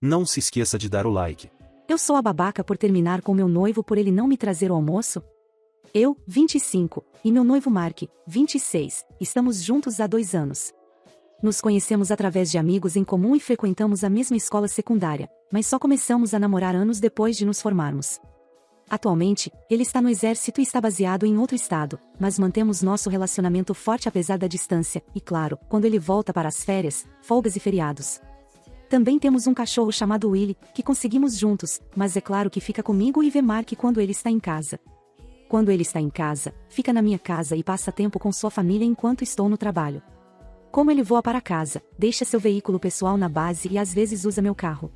Não se esqueça de dar o like. Eu sou a babaca por terminar com meu noivo por ele não me trazer o almoço? Eu, 25, e meu noivo Mark, 26, estamos juntos há 2 anos. Nos conhecemos através de amigos em comum e frequentamos a mesma escola secundária, mas só começamos a namorar anos depois de nos formarmos. Atualmente, ele está no exército e está baseado em outro estado, mas mantemos nosso relacionamento forte apesar da distância, e claro, quando ele volta para as férias, folgas e feriados. Também temos um cachorro chamado Willy, que conseguimos juntos, mas é claro que fica comigo e vê Mark quando ele está em casa. Quando ele está em casa, fica na minha casa e passa tempo com sua família enquanto estou no trabalho. Como ele voa para casa, deixa seu veículo pessoal na base e às vezes usa meu carro.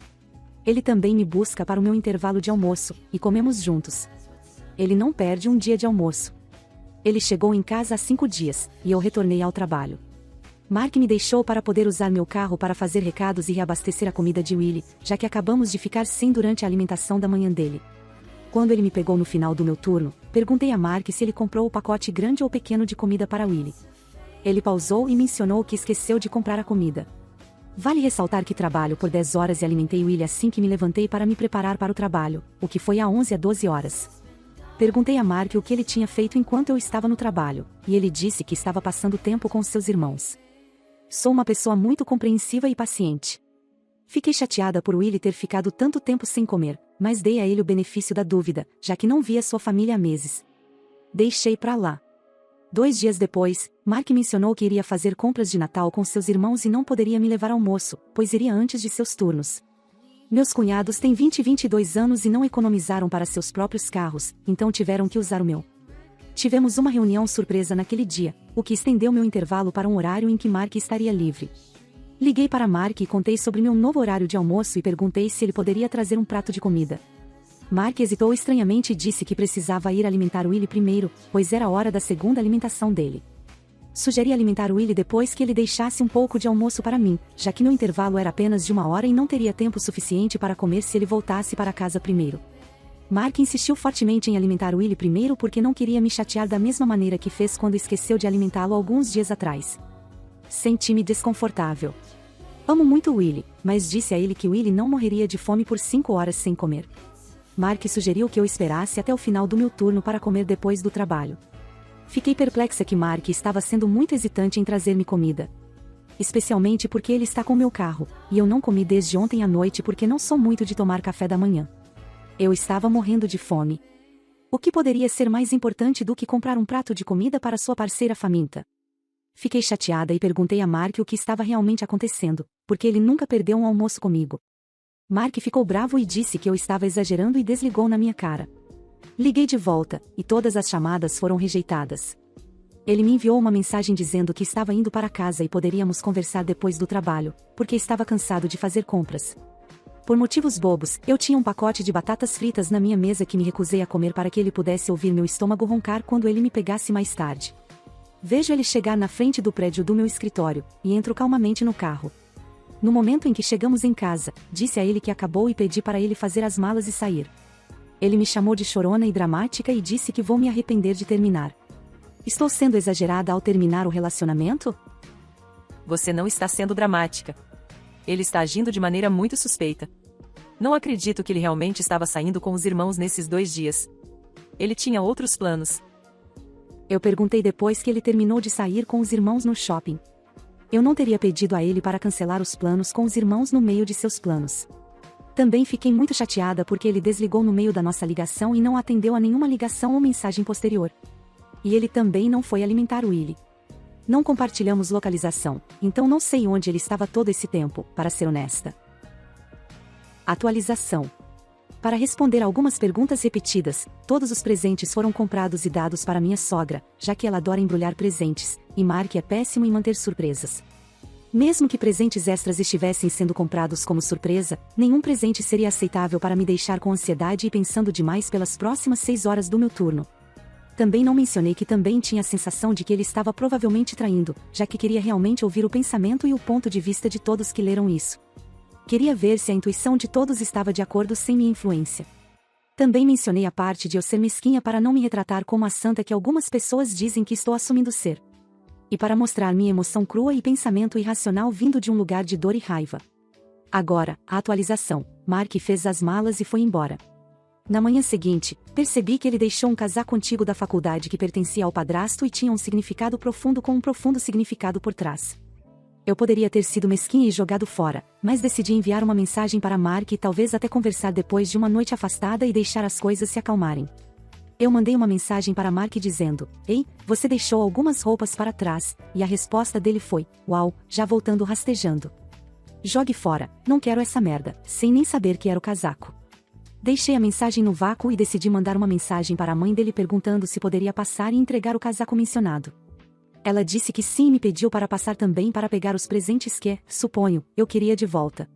Ele também me busca para o meu intervalo de almoço, e comemos juntos. Ele não perde um dia de almoço. Ele chegou em casa há 5 dias, e eu retornei ao trabalho. Mark me deixou para poder usar meu carro para fazer recados e reabastecer a comida de Willy, já que acabamos de ficar sem durante a alimentação da manhã dele. Quando ele me pegou no final do meu turno, perguntei a Mark se ele comprou o pacote grande ou pequeno de comida para Willy. Ele pausou e mencionou que esqueceu de comprar a comida. Vale ressaltar que trabalho por 10 horas e alimentei Willy assim que me levantei para me preparar para o trabalho, o que foi há 11 a 12 horas. Perguntei a Mark o que ele tinha feito enquanto eu estava no trabalho, e ele disse que estava passando tempo com seus irmãos. Sou uma pessoa muito compreensiva e paciente. Fiquei chateada por Willy ter ficado tanto tempo sem comer, mas dei a ele o benefício da dúvida, já que não via sua família há meses. Deixei pra lá. 2 dias depois, Mark mencionou que iria fazer compras de Natal com seus irmãos e não poderia me levar ao almoço, pois iria antes de seus turnos. Meus cunhados têm 20 e 22 anos e não economizaram para seus próprios carros, então tiveram que usar o meu. Tivemos uma reunião surpresa naquele dia, o que estendeu meu intervalo para um horário em que Mark estaria livre. Liguei para Mark e contei sobre meu novo horário de almoço e perguntei se ele poderia trazer um prato de comida. Mark hesitou estranhamente e disse que precisava ir alimentar Willy primeiro, pois era a hora da segunda alimentação dele. Sugeri alimentar Willy depois que ele deixasse um pouco de almoço para mim, já que meu intervalo era apenas de 1 hora e não teria tempo suficiente para comer se ele voltasse para casa primeiro. Mark insistiu fortemente em alimentar Willy primeiro porque não queria me chatear da mesma maneira que fez quando esqueceu de alimentá-lo alguns dias atrás. Senti-me desconfortável. Amo muito Willy, mas disse a ele que Willy não morreria de fome por 5 horas sem comer. Mark sugeriu que eu esperasse até o final do meu turno para comer depois do trabalho. Fiquei perplexa que Mark estava sendo muito hesitante em trazer-me comida. Especialmente porque ele está com meu carro, e eu não comi desde ontem à noite porque não sou muito de tomar café da manhã. Eu estava morrendo de fome. O que poderia ser mais importante do que comprar um prato de comida para sua parceira faminta? Fiquei chateada e perguntei a Mark o que estava realmente acontecendo, porque ele nunca perdeu um almoço comigo. Mark ficou bravo e disse que eu estava exagerando e desligou na minha cara. Liguei de volta, e todas as chamadas foram rejeitadas. Ele me enviou uma mensagem dizendo que estava indo para casa e poderíamos conversar depois do trabalho, porque estava cansado de fazer compras. Por motivos bobos, eu tinha um pacote de batatas fritas na minha mesa que me recusei a comer para que ele pudesse ouvir meu estômago roncar quando ele me pegasse mais tarde. Vejo ele chegar na frente do prédio do meu escritório, e entro calmamente no carro. No momento em que chegamos em casa, disse a ele que acabou e pedi para ele fazer as malas e sair. Ele me chamou de chorona e dramática e disse que vou me arrepender de terminar. Estou sendo exagerada ao terminar o relacionamento? Você não está sendo dramática. Ele está agindo de maneira muito suspeita. Não acredito que ele realmente estava saindo com os irmãos nesses 2 dias. Ele tinha outros planos. Eu perguntei depois que ele terminou de sair com os irmãos no shopping. Eu não teria pedido a ele para cancelar os planos com os irmãos no meio de seus planos. Também fiquei muito chateada porque ele desligou no meio da nossa ligação e não atendeu a nenhuma ligação ou mensagem posterior. E ele também não foi alimentar o Willy. Não compartilhamos localização, então não sei onde ele estava todo esse tempo, para ser honesta. Atualização. Para responder algumas perguntas repetidas, todos os presentes foram comprados e dados para minha sogra, já que ela adora embrulhar presentes, e Mark é péssimo em manter surpresas. Mesmo que presentes extras estivessem sendo comprados como surpresa, nenhum presente seria aceitável para me deixar com ansiedade e pensando demais pelas próximas 6 horas do meu turno. Também não mencionei que também tinha a sensação de que ele estava provavelmente traindo, já que queria realmente ouvir o pensamento e o ponto de vista de todos que leram isso. Queria ver se a intuição de todos estava de acordo sem minha influência. Também mencionei a parte de eu ser mesquinha para não me retratar como a santa que algumas pessoas dizem que estou assumindo ser. E para mostrar minha emoção crua e pensamento irracional vindo de um lugar de dor e raiva. Agora, a atualização. Mark fez as malas e foi embora. Na manhã seguinte, percebi que ele deixou um casaco antigo da faculdade que pertencia ao padrasto e tinha um significado profundo com um profundo significado por trás. Eu poderia ter sido mesquinha e jogado fora, mas decidi enviar uma mensagem para Mark e talvez até conversar depois de uma noite afastada e deixar as coisas se acalmarem. Eu mandei uma mensagem para Mark dizendo: "Ei, você deixou algumas roupas para trás", e a resposta dele foi: "Uau, já voltando rastejando. Jogue fora, não quero essa merda", sem nem saber que era o casaco. Deixei a mensagem no vácuo e decidi mandar uma mensagem para a mãe dele perguntando se poderia passar e entregar o casaco mencionado. Ela disse que sim e me pediu para passar também para pegar os presentes que, suponho, eu queria de volta.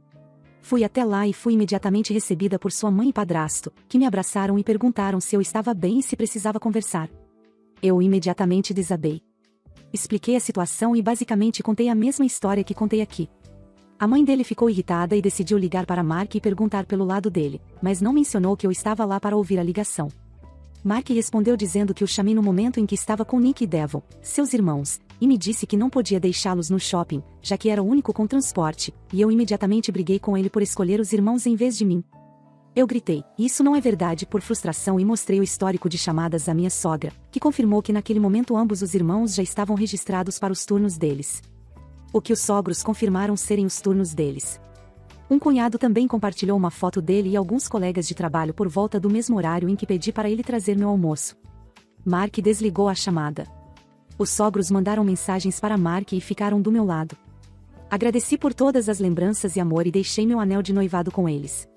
Fui até lá e fui imediatamente recebida por sua mãe e padrasto, que me abraçaram e perguntaram se eu estava bem e se precisava conversar. Eu imediatamente desabei. Expliquei a situação e basicamente contei a mesma história que contei aqui. A mãe dele ficou irritada e decidiu ligar para Mark e perguntar pelo lado dele, mas não mencionou que eu estava lá para ouvir a ligação. Mark respondeu dizendo que o chamei no momento em que estava com Nick e Devon, seus irmãos, e me disse que não podia deixá-los no shopping, já que era o único com transporte, e eu imediatamente briguei com ele por escolher os irmãos em vez de mim. Eu gritei: "Isso não é verdade", por frustração e mostrei o histórico de chamadas à minha sogra, que confirmou que naquele momento ambos os irmãos já estavam registrados para os turnos deles. O que os sogros confirmaram serem os turnos deles. Um cunhado também compartilhou uma foto dele e alguns colegas de trabalho por volta do mesmo horário em que pedi para ele trazer meu almoço. Mark desligou a chamada. Os sogros mandaram mensagens para Mark e ficaram do meu lado. Agradeci por todas as lembranças e amor e deixei meu anel de noivado com eles.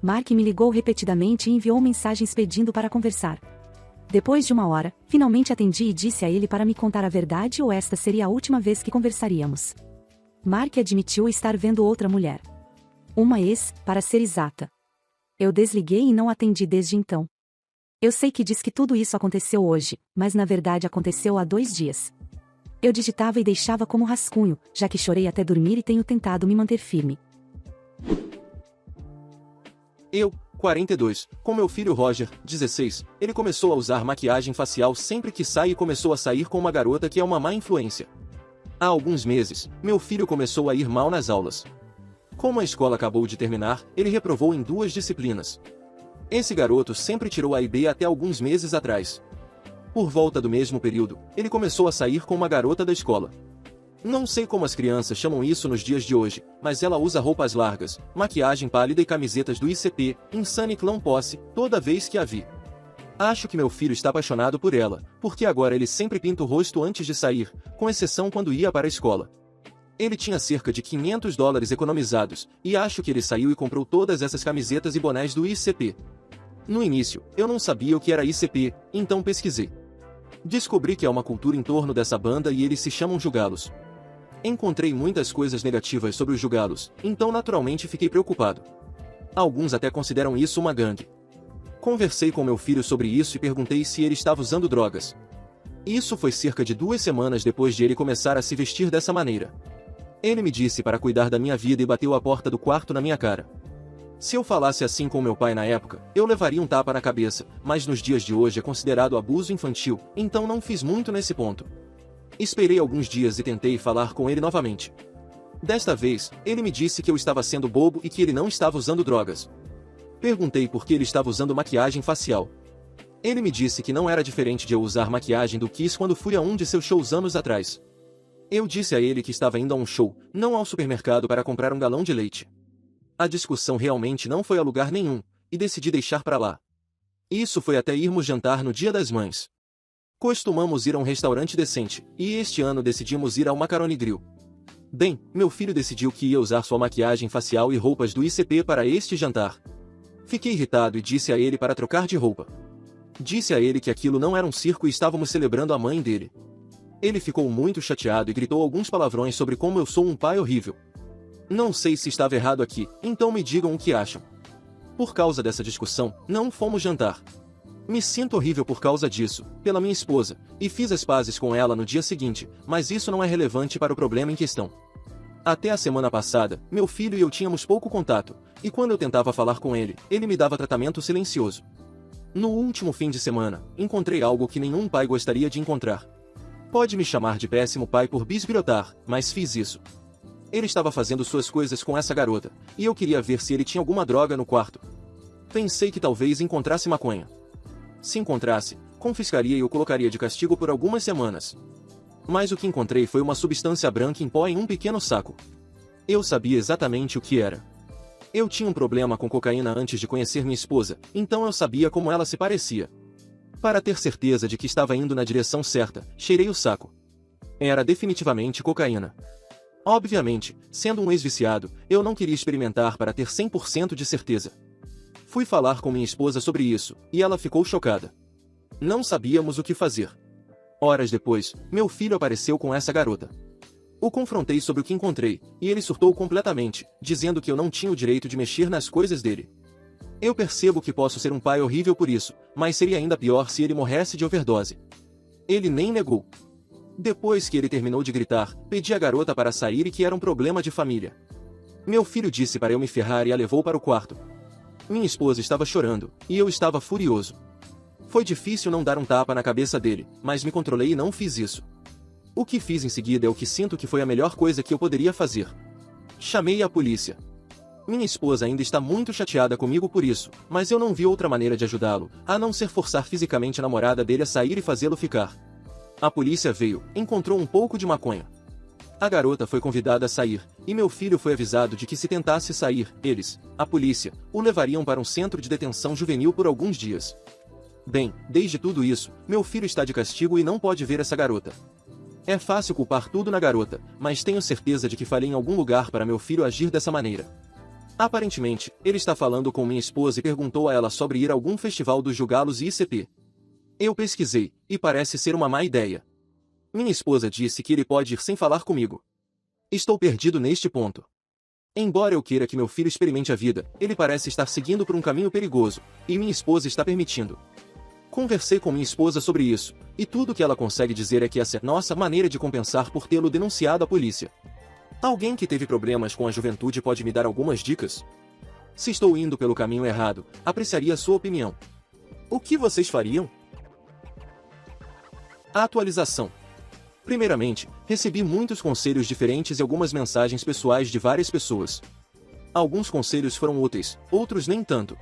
Mark me ligou repetidamente e enviou mensagens pedindo para conversar. Depois de uma hora, finalmente atendi e disse a ele para me contar a verdade ou esta seria a última vez que conversaríamos. Mark admitiu estar vendo outra mulher. Uma ex, para ser exata. Eu desliguei e não atendi desde então. Eu sei que diz que tudo isso aconteceu hoje, mas na verdade aconteceu há 2 dias. Eu digitava e deixava como rascunho, já que chorei até dormir e tenho tentado me manter firme. Eu, 42, com meu filho Roger, 16, ele começou a usar maquiagem facial sempre que sai e começou a sair com uma garota que é uma má influência. Há alguns meses, meu filho começou a ir mal nas aulas. Como a escola acabou de terminar, ele reprovou em 2 disciplinas. Esse garoto sempre tirou A e B até alguns meses atrás. Por volta do mesmo período, ele começou a sair com uma garota da escola. Não sei como as crianças chamam isso nos dias de hoje, mas ela usa roupas largas, maquiagem pálida e camisetas do ICP, Insane Clown Posse, toda vez que a vi. Acho que meu filho está apaixonado por ela, porque agora ele sempre pinta o rosto antes de sair, com exceção quando ia para a escola. Ele tinha cerca de $500 economizados, e acho que ele saiu e comprou todas essas camisetas e bonés do ICP. No início, eu não sabia o que era ICP, então pesquisei. Descobri que há uma cultura em torno dessa banda e eles se chamam Jugalos. Encontrei muitas coisas negativas sobre os Jugalos, então naturalmente fiquei preocupado. Alguns até consideram isso uma gangue. Conversei com meu filho sobre isso e perguntei se ele estava usando drogas. Isso foi cerca de 2 semanas depois de ele começar a se vestir dessa maneira. Ele me disse para cuidar da minha vida e bateu a porta do quarto na minha cara. Se eu falasse assim com meu pai na época, eu levaria um tapa na cabeça, mas nos dias de hoje é considerado abuso infantil, então não fiz muito nesse ponto. Esperei alguns dias e tentei falar com ele novamente. Desta vez, ele me disse que eu estava sendo bobo e que ele não estava usando drogas. Perguntei por que ele estava usando maquiagem facial. Ele me disse que não era diferente de eu usar maquiagem do Kiss quando fui a um de seus shows anos atrás. Eu disse a ele que estava indo a um show, não ao supermercado para comprar um galão de leite. A discussão realmente não foi a lugar nenhum, e decidi deixar para lá. Isso foi até irmos jantar no Dia das Mães. Costumamos ir a um restaurante decente, e este ano decidimos ir ao Macaroni Grill. Bem, meu filho decidiu que ia usar sua maquiagem facial e roupas do ICP para este jantar. Fiquei irritado e disse a ele para trocar de roupa. Disse a ele que aquilo não era um circo e estávamos celebrando a mãe dele. Ele ficou muito chateado e gritou alguns palavrões sobre como eu sou um pai horrível. Não sei se estava errado aqui, então me digam o que acham. Por causa dessa discussão, não fomos jantar. Me sinto horrível por causa disso, pela minha esposa, e fiz as pazes com ela no dia seguinte, mas isso não é relevante para o problema em questão. Até a semana passada, meu filho e eu tínhamos pouco contato, e quando eu tentava falar com ele, ele me dava tratamento silencioso. No último fim de semana, encontrei algo que nenhum pai gostaria de encontrar. Pode me chamar de péssimo pai por bisbilhotar, mas fiz isso. Ele estava fazendo suas coisas com essa garota, e eu queria ver se ele tinha alguma droga no quarto. Pensei que talvez encontrasse maconha. Se encontrasse, confiscaria e o colocaria de castigo por algumas semanas. Mas o que encontrei foi uma substância branca em pó em um pequeno saco. Eu sabia exatamente o que era. Eu tinha um problema com cocaína antes de conhecer minha esposa, então eu sabia como ela se parecia. Para ter certeza de que estava indo na direção certa, cheirei o saco. Era definitivamente cocaína. Obviamente, sendo um ex-viciado, eu não queria experimentar para ter 100% de certeza. Fui falar com minha esposa sobre isso, e ela ficou chocada. Não sabíamos o que fazer. Horas depois, meu filho apareceu com essa garota. O confrontei sobre o que encontrei, e ele surtou completamente, dizendo que eu não tinha o direito de mexer nas coisas dele. Eu percebo que posso ser um pai horrível por isso, mas seria ainda pior se ele morresse de overdose. Ele nem negou. Depois que ele terminou de gritar, pedi à garota para sair e que era um problema de família. Meu filho disse para eu me ferrar e a levou para o quarto. Minha esposa estava chorando, e eu estava furioso. Foi difícil não dar um tapa na cabeça dele, mas me controlei e não fiz isso. O que fiz em seguida é o que sinto que foi a melhor coisa que eu poderia fazer. Chamei a polícia. Minha esposa ainda está muito chateada comigo por isso, mas eu não vi outra maneira de ajudá-lo, a não ser forçar fisicamente a namorada dele a sair e fazê-lo ficar. A polícia veio, encontrou um pouco de maconha. A garota foi convidada a sair, e meu filho foi avisado de que se tentasse sair, eles, a polícia, o levariam para um centro de detenção juvenil por alguns dias. Bem, desde tudo isso, meu filho está de castigo e não pode ver essa garota. É fácil culpar tudo na garota, mas tenho certeza de que falhei em algum lugar para meu filho agir dessa maneira. Aparentemente, ele está falando com minha esposa e perguntou a ela sobre ir a algum festival dos Jugalos e ICP. Eu pesquisei, e parece ser uma má ideia. Minha esposa disse que ele pode ir sem falar comigo. Estou perdido neste ponto. Embora eu queira que meu filho experimente a vida, ele parece estar seguindo por um caminho perigoso, e minha esposa está permitindo. Conversei com minha esposa sobre isso, e tudo que ela consegue dizer é que essa é nossa maneira de compensar por tê-lo denunciado à polícia. Alguém que teve problemas com a juventude pode me dar algumas dicas? Se estou indo pelo caminho errado, apreciaria a sua opinião. O que vocês fariam? A atualização. Primeiramente, recebi muitos conselhos diferentes e algumas mensagens pessoais de várias pessoas. Alguns conselhos foram úteis, outros nem tanto.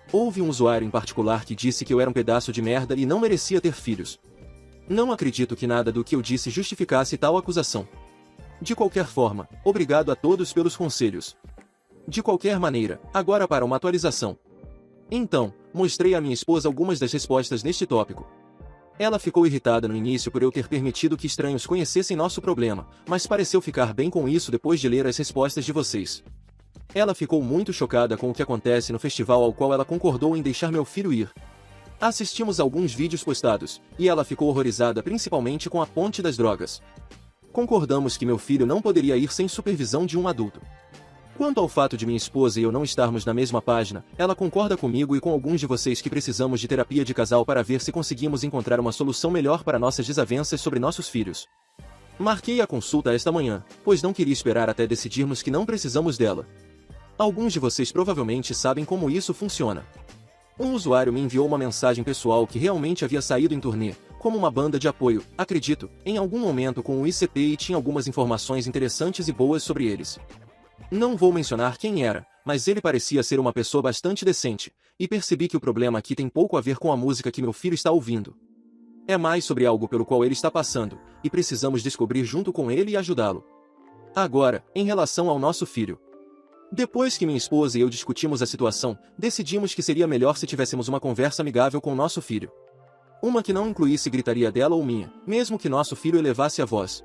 Houve um usuário em particular que disse que eu era um pedaço de merda e não merecia ter filhos. Não acredito que nada do que eu disse justificasse tal acusação. De qualquer forma, obrigado a todos pelos conselhos. De qualquer maneira, agora para uma atualização. Então, mostrei à minha esposa algumas das respostas neste tópico. Ela ficou irritada no início por eu ter permitido que estranhos conhecessem nosso problema, mas pareceu ficar bem com isso depois de ler as respostas de vocês. Ela ficou muito chocada com o que acontece no festival ao qual ela concordou em deixar meu filho ir. Assistimos alguns vídeos postados, e ela ficou horrorizada principalmente com a ponte das drogas. Concordamos que meu filho não poderia ir sem supervisão de um adulto. Quanto ao fato de minha esposa e eu não estarmos na mesma página, ela concorda comigo e com alguns de vocês que precisamos de terapia de casal para ver se conseguimos encontrar uma solução melhor para nossas desavenças sobre nossos filhos. Marquei a consulta esta manhã, pois não queria esperar até decidirmos que não precisamos dela. Alguns de vocês provavelmente sabem como isso funciona. Um usuário me enviou uma mensagem pessoal que realmente havia saído em turnê, como uma banda de apoio, acredito, em algum momento com o ICP e tinha algumas informações interessantes e boas sobre eles. Não vou mencionar quem era, mas ele parecia ser uma pessoa bastante decente, e percebi que o problema aqui tem pouco a ver com a música que meu filho está ouvindo. É mais sobre algo pelo qual ele está passando, e precisamos descobrir junto com ele e ajudá-lo. Agora, em relação ao nosso filho. Depois que minha esposa e eu discutimos a situação, decidimos que seria melhor se tivéssemos uma conversa amigável com nosso filho. Uma que não incluísse gritaria dela ou minha, mesmo que nosso filho elevasse a voz.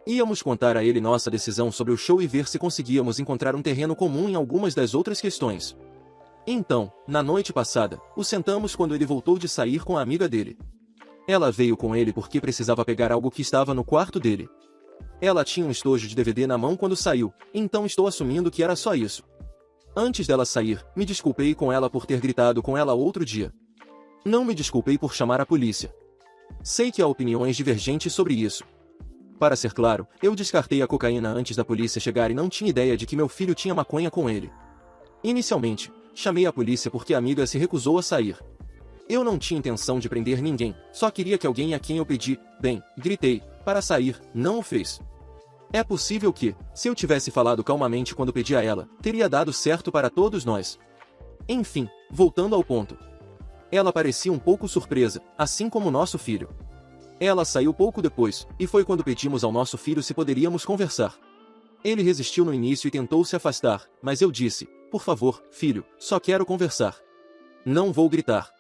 Íamos contar a ele nossa decisão sobre o show e ver se conseguíamos encontrar um terreno comum em algumas das outras questões. Então, na noite passada, o sentamos quando ele voltou de sair com a amiga dele. Ela veio com ele porque precisava pegar algo que estava no quarto dele. Ela tinha um estojo de DVD na mão quando saiu, então estou assumindo que era só isso. Antes dela sair, me desculpei com ela por ter gritado com ela outro dia. Não me desculpei por chamar a polícia. Sei que há opiniões divergentes sobre isso. Para ser claro, eu descartei a cocaína antes da polícia chegar e não tinha ideia de que meu filho tinha maconha com ele. Inicialmente, chamei a polícia porque a amiga se recusou a sair. Eu não tinha intenção de prender ninguém, só queria que alguém a quem eu pedi, bem, gritei, para sair, não o fez. É possível que, se eu tivesse falado calmamente quando pedi a ela, teria dado certo para todos nós. Enfim, voltando ao ponto. Ela parecia um pouco surpresa, assim como nosso filho. Ela saiu pouco depois, e foi quando pedimos ao nosso filho se poderíamos conversar. Ele resistiu no início e tentou se afastar, mas eu disse, por favor, filho, só quero conversar. Não vou gritar.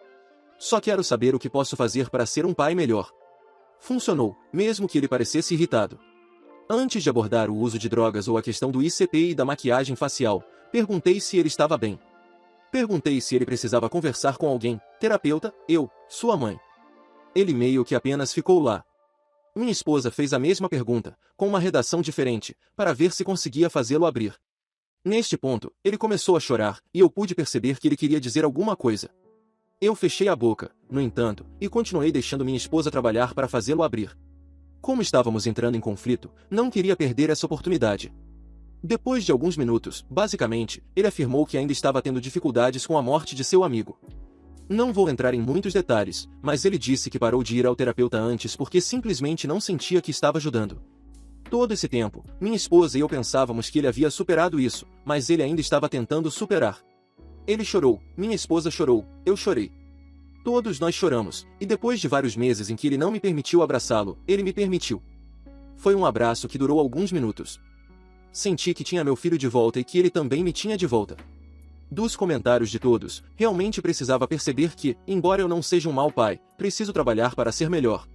Só quero saber o que posso fazer para ser um pai melhor. Funcionou, mesmo que ele parecesse irritado. Antes de abordar o uso de drogas ou a questão do ICP e da maquiagem facial, perguntei se ele estava bem. Perguntei se ele precisava conversar com alguém, terapeuta, eu, sua mãe. Ele meio que apenas ficou lá. Minha esposa fez a mesma pergunta, com uma redação diferente, para ver se conseguia fazê-lo abrir. Neste ponto, ele começou a chorar, e eu pude perceber que ele queria dizer alguma coisa. Eu fechei a boca, no entanto, e continuei deixando minha esposa trabalhar para fazê-lo abrir. Como estávamos entrando em conflito, não queria perder essa oportunidade. Depois de alguns minutos, basicamente, ele afirmou que ainda estava tendo dificuldades com a morte de seu amigo. Não vou entrar em muitos detalhes, mas ele disse que parou de ir ao terapeuta antes porque simplesmente não sentia que estava ajudando. Todo esse tempo, minha esposa e eu pensávamos que ele havia superado isso, mas ele ainda estava tentando superar. Ele chorou, minha esposa chorou, eu chorei. Todos nós choramos, e depois de vários meses em que ele não me permitiu abraçá-lo, ele me permitiu. Foi um abraço que durou alguns minutos. Senti que tinha meu filho de volta e que ele também me tinha de volta. Dos comentários de todos, realmente precisava perceber que, embora eu não seja um mau pai, preciso trabalhar para ser melhor.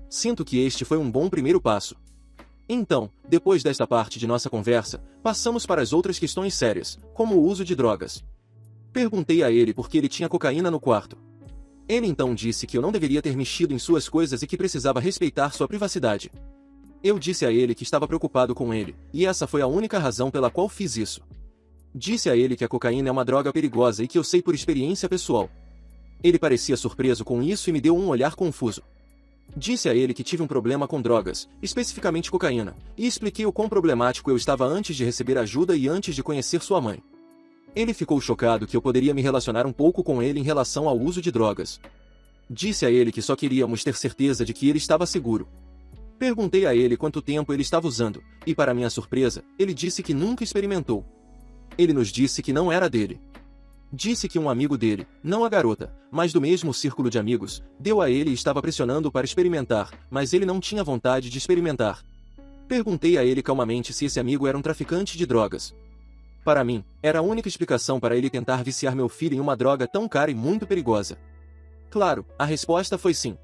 Sinto que este foi um bom primeiro passo. Então, depois desta parte de nossa conversa, passamos para as outras questões sérias, como o uso de drogas. Perguntei a ele por que ele tinha cocaína no quarto. Ele então disse que eu não deveria ter mexido em suas coisas e que precisava respeitar sua privacidade. Eu disse a ele que estava preocupado com ele, e essa foi a única razão pela qual fiz isso. Disse a ele que a cocaína é uma droga perigosa e que eu sei por experiência pessoal. Ele parecia surpreso com isso e me deu um olhar confuso. Disse a ele que tive um problema com drogas, especificamente cocaína, e expliquei o quão problemático eu estava antes de receber ajuda e antes de conhecer sua mãe. Ele ficou chocado que eu poderia me relacionar um pouco com ele em relação ao uso de drogas. Disse a ele que só queríamos ter certeza de que ele estava seguro. Perguntei a ele quanto tempo ele estava usando, e para minha surpresa, ele disse que nunca experimentou. Ele nos disse que não era dele. Disse que um amigo dele, não a garota, mas do mesmo círculo de amigos, deu a ele e estava pressionando para experimentar, mas ele não tinha vontade de experimentar. Perguntei a ele calmamente se esse amigo era um traficante de drogas. Para mim, era a única explicação para ele tentar viciar meu filho em uma droga tão cara e muito perigosa. Claro, a resposta foi sim.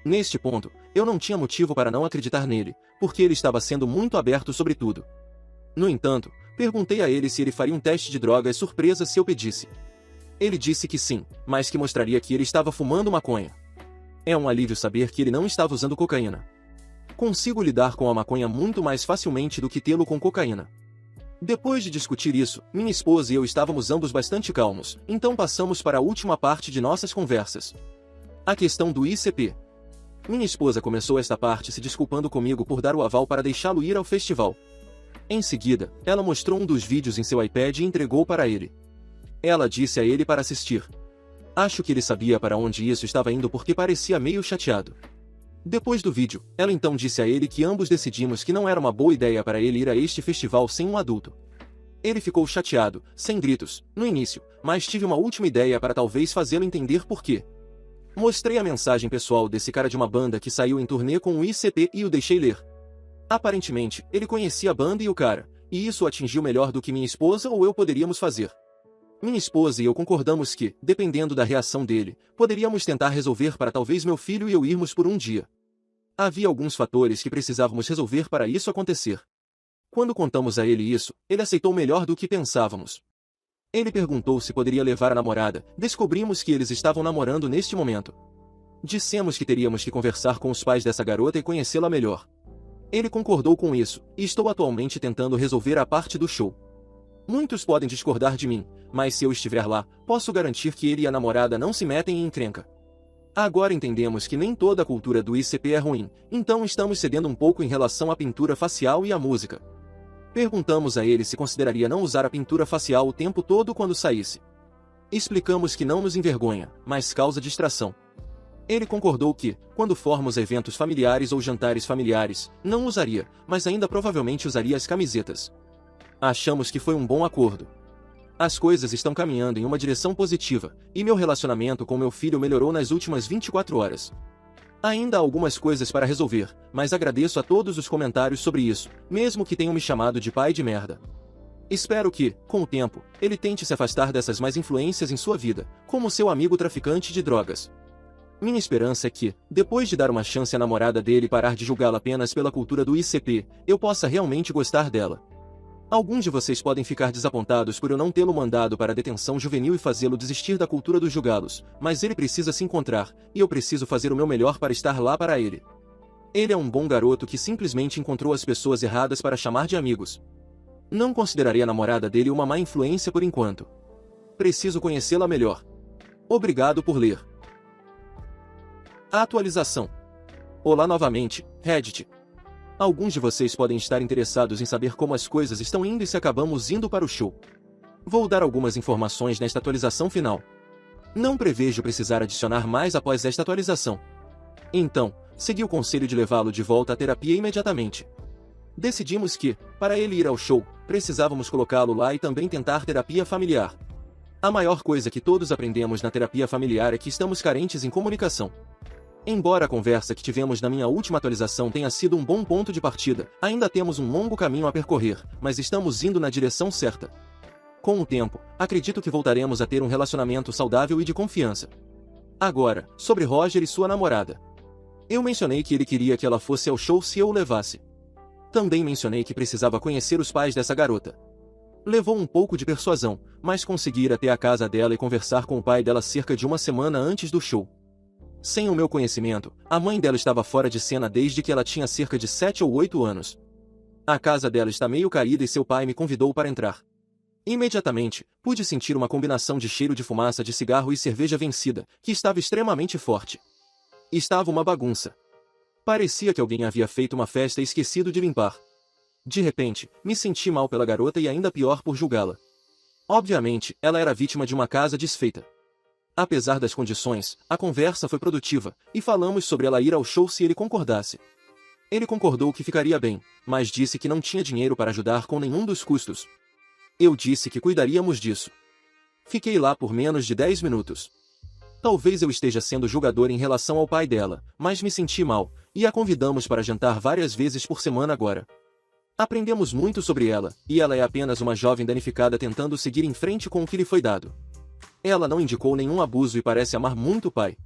Neste ponto, eu não tinha motivo para não acreditar nele, porque ele estava sendo muito aberto sobre tudo. No entanto, perguntei a ele se ele faria um teste de drogas surpresa se eu pedisse. Ele disse que sim, mas que mostraria que ele estava fumando maconha. É um alívio saber que ele não estava usando cocaína. Consigo lidar com a maconha muito mais facilmente do que tê-lo com cocaína. Depois de discutir isso, minha esposa e eu estávamos ambos bastante calmos, então passamos para a última parte de nossas conversas. A questão do ICP. Minha esposa começou esta parte se desculpando comigo por dar o aval para deixá-lo ir ao festival. Em seguida, ela mostrou um dos vídeos em seu iPad e entregou para ele. Ela disse a ele para assistir. Acho que ele sabia para onde isso estava indo porque parecia meio chateado. Depois do vídeo, ela então disse a ele que ambos decidimos que não era uma boa ideia para ele ir a este festival sem um adulto. Ele ficou chateado, sem gritos, no início, mas tive uma última ideia para talvez fazê-lo entender por quê. Mostrei a mensagem pessoal desse cara de uma banda que saiu em turnê com o ICP e o deixei ler. Aparentemente, ele conhecia a banda e o cara, e isso o atingiu melhor do que minha esposa ou eu poderíamos fazer. Minha esposa e eu concordamos que, dependendo da reação dele, poderíamos tentar resolver para talvez meu filho e eu irmos por um dia. Havia alguns fatores que precisávamos resolver para isso acontecer. Quando contamos a ele isso, ele aceitou melhor do que pensávamos. Ele perguntou se poderia levar a namorada, descobrimos que eles estavam namorando neste momento. Dissemos que teríamos que conversar com os pais dessa garota e conhecê-la melhor. Ele concordou com isso, e estou atualmente tentando resolver a parte do show. Muitos podem discordar de mim, mas se eu estiver lá, posso garantir que ele e a namorada não se metem em encrenca. Agora entendemos que nem toda a cultura do ICP é ruim, então estamos cedendo um pouco em relação à pintura facial e à música. Perguntamos a ele se consideraria não usar a pintura facial o tempo todo quando saísse. Explicamos que não nos envergonha, mas causa distração. Ele concordou que, quando formos a eventos familiares ou jantares familiares, não usaria, mas ainda provavelmente usaria as camisetas. Achamos que foi um bom acordo. As coisas estão caminhando em uma direção positiva, e meu relacionamento com meu filho melhorou nas últimas 24 horas. Ainda há algumas coisas para resolver, mas agradeço a todos os comentários sobre isso, mesmo que tenham me chamado de pai de merda. Espero que, com o tempo, ele tente se afastar dessas más influências em sua vida, como seu amigo traficante de drogas. Minha esperança é que, depois de dar uma chance à namorada dele e parar de julgá-la apenas pela cultura do ICP, eu possa realmente gostar dela. Alguns de vocês podem ficar desapontados por eu não tê-lo mandado para a detenção juvenil e fazê-lo desistir da cultura dos julgá-los, mas ele precisa se encontrar, e eu preciso fazer o meu melhor para estar lá para ele. Ele é um bom garoto que simplesmente encontrou as pessoas erradas para chamar de amigos. Não considerarei a namorada dele uma má influência por enquanto. Preciso conhecê-la melhor. Obrigado por ler. A atualização. Olá novamente, Reddit. Alguns de vocês podem estar interessados em saber como as coisas estão indo e se acabamos indo para o show. Vou dar algumas informações nesta atualização final. Não prevejo precisar adicionar mais após esta atualização. Então, segui o conselho de levá-lo de volta à terapia imediatamente. Decidimos que, para ele ir ao show, precisávamos colocá-lo lá e também tentar terapia familiar. A maior coisa que todos aprendemos na terapia familiar é que estamos carentes em comunicação. Embora a conversa que tivemos na minha última atualização tenha sido um bom ponto de partida, ainda temos um longo caminho a percorrer, mas estamos indo na direção certa. Com o tempo, acredito que voltaremos a ter um relacionamento saudável e de confiança. Agora, sobre Roger e sua namorada. Eu mencionei que ele queria que ela fosse ao show se eu o levasse. Também mencionei que precisava conhecer os pais dessa garota. Levou um pouco de persuasão, mas consegui ir até a casa dela e conversar com o pai dela cerca de uma semana antes do show. Sem o meu conhecimento, a mãe dela estava fora de cena desde que ela tinha cerca de 7 ou 8 anos. A casa dela está meio caída e seu pai me convidou para entrar. Imediatamente, pude sentir uma combinação de cheiro de fumaça de cigarro e cerveja vencida, que estava extremamente forte. Estava uma bagunça. Parecia que alguém havia feito uma festa e esquecido de limpar. De repente, me senti mal pela garota e ainda pior por julgá-la. Obviamente, ela era vítima de uma casa desfeita. Apesar das condições, a conversa foi produtiva, e falamos sobre ela ir ao show se ele concordasse. Ele concordou que ficaria bem, mas disse que não tinha dinheiro para ajudar com nenhum dos custos. Eu disse que cuidaríamos disso. Fiquei lá por menos de 10 minutos. Talvez eu esteja sendo julgador em relação ao pai dela, mas me senti mal, e a convidamos para jantar várias vezes por semana agora. Aprendemos muito sobre ela, e ela é apenas uma jovem danificada tentando seguir em frente com o que lhe foi dado. Ela não indicou nenhum abuso e parece amar muito o pai.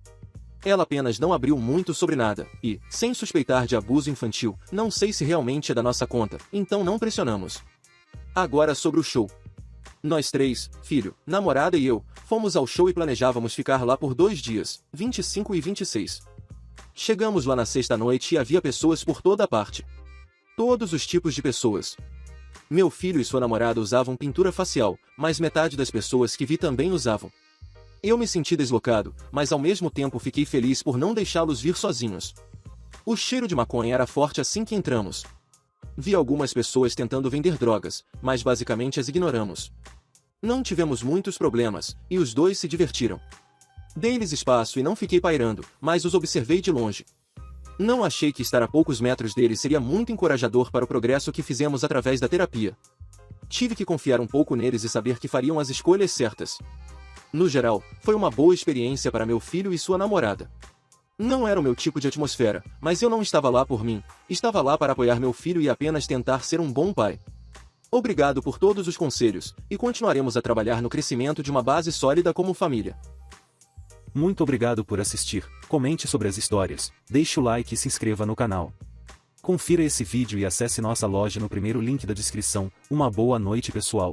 Ela apenas não abriu muito sobre nada, e, sem suspeitar de abuso infantil, não sei se realmente é da nossa conta, então não pressionamos. Agora sobre o show. Nós três, filho, namorada e eu, fomos ao show e planejávamos ficar lá por 2 dias, 25 e 26. Chegamos lá na sexta-noite e havia pessoas por toda a parte. Todos os tipos de pessoas. Meu filho e sua namorada usavam pintura facial, mas metade das pessoas que vi também usavam. Eu me senti deslocado, mas ao mesmo tempo fiquei feliz por não deixá-los vir sozinhos. O cheiro de maconha era forte assim que entramos. Vi algumas pessoas tentando vender drogas, mas basicamente as ignoramos. Não tivemos muitos problemas, e os dois se divertiram. Dei-lhes espaço e não fiquei pairando, mas os observei de longe. Não achei que estar a poucos metros deles seria muito encorajador para o progresso que fizemos através da terapia. Tive que confiar um pouco neles e saber que fariam as escolhas certas. No geral, foi uma boa experiência para meu filho e sua namorada. Não era o meu tipo de atmosfera, mas eu não estava lá por mim, estava lá para apoiar meu filho e apenas tentar ser um bom pai. Obrigado por todos os conselhos, e continuaremos a trabalhar no crescimento de uma base sólida como família. Muito obrigado por assistir, comente sobre as histórias, deixe o like e se inscreva no canal. Confira esse vídeo e acesse nossa loja no primeiro link da descrição. Uma boa noite pessoal.